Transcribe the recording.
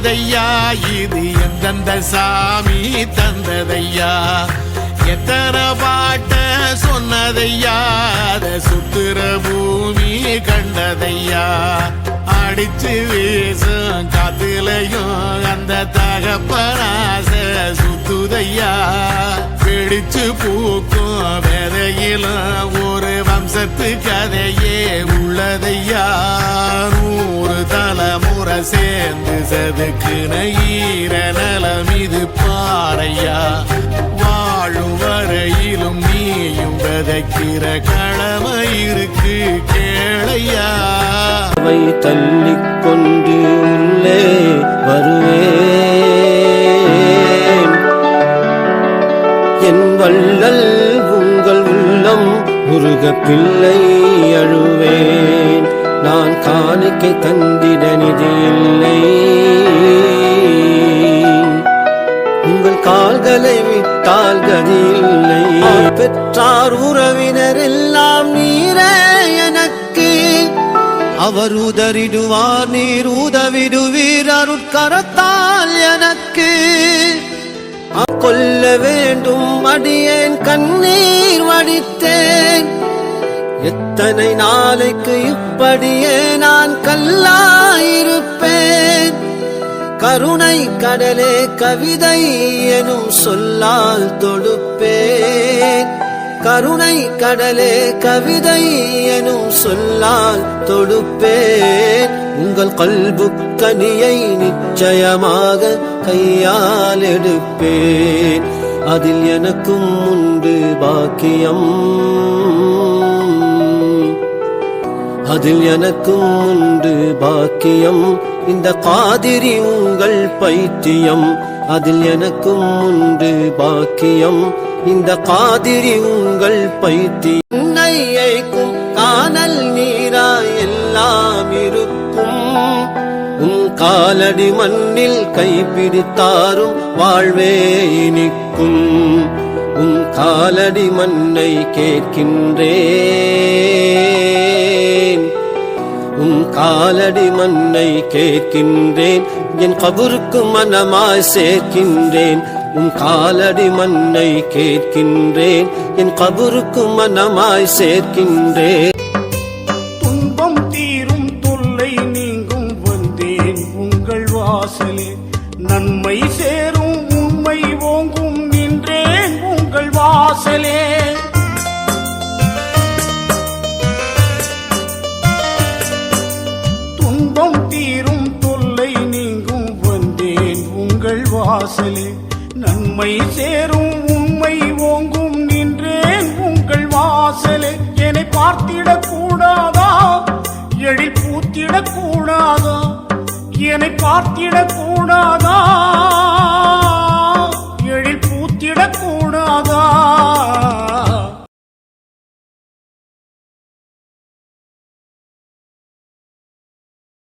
தந்ததையா இது எந்தெந்த சாமி தந்ததையா எத்தனை பாட்ட சொன்னதையா அத சுத்துற பூமி கண்டதையா அடிச்சு வீசும் காத்துலையும் அந்த தகப்பனாச சுத்துதையா பிடிச்சு பூக்கும் விதையிலும் ஒரு வம்சத்து கதையே உள்ளதையா 100 தலைமுறை சேர்ந்து சதுக்குன ஈர நலம் இது பாறையா வாழும் வரையிலும் நீயும் விதைக்கிற கடமை இருக்கு கேளையா தள்ளிக்கொண்டு உள்ளே வருவேன் என் வள்ளல் உங்கள் உள்ளம் உருக பிள்ளை அழுவேன் நான் காணிக்கை தந்திட நிதி இல்லை உங்கள் கால்களை விட்டால் கதி இல்லை பெற்றார் உறவினர் எல்லாம் நீரே எனக்கு அவர் உதறிடுவார் நீர் உதவிடுவீர் அருட்கரத்தால் எனக்கு கொல்ல வேண்டும் அடியேன் கண்ணீர் வடித்தேன் எத்தனை நாளைக்கு இப்படியே நான் கல்லாயிருப்பேன் கருணை கடலே கவிதை எனும் சொல்லால் தொடுப்பேன் கருணை கடலே கவிதை எனும் சொல்லால் தொடுப்பேன் உங்கள் கல்புக்கனியை நிச்சயமாக கையால் எடுப்பேன் அதில் எனக்கும் உண்டு பாக்கியம் அதில் எனக்கும் உண்டு பாக்கியம் இந்த காதிரி உங்கள் பைத்தியம் அதில் எனக்கும் உண்டு பாக்கியம் இந்த காதிரி உங்கள் பைத்தியம் நையைக்கும் காணல் நீரா எல்லாம் இருக்கும் உன் காலடி மண்ணில் கைப்பிடித்தாரும் வாழ்வே இனிக்கும் உன் காலடி மண்ணை கேட்கின்றேன் உன் காலடி மண்ணை கேட்கின்றேன் என் கபருக்கு மனமாய் சேர்க்கின்றேன் உன் காலடி மண்ணை கேட்கின்றேன் என் கபருக்கு மனமாய் சேர்க்கின்றேன் துன்பம் தீரும் தொல்லை நீங்கும் வந்தேன் உங்கள் வாசலே நன்மை சேரும் உண்மை ஓங்கும் நின்றேன் உங்கள் வாசலே துன்பம் தீரும் தொல்லை நீங்கும் வந்தேன் உங்கள் வாசலே நன்மை சேரும் உண்மை ஓங்கும் நின்றேன் உங்கள் வாசலே என்னை பார்த்திடக் கூடாதா எழில் பூத்திடக் கூடாதா என்னை பார்த்திடக் கூடாதா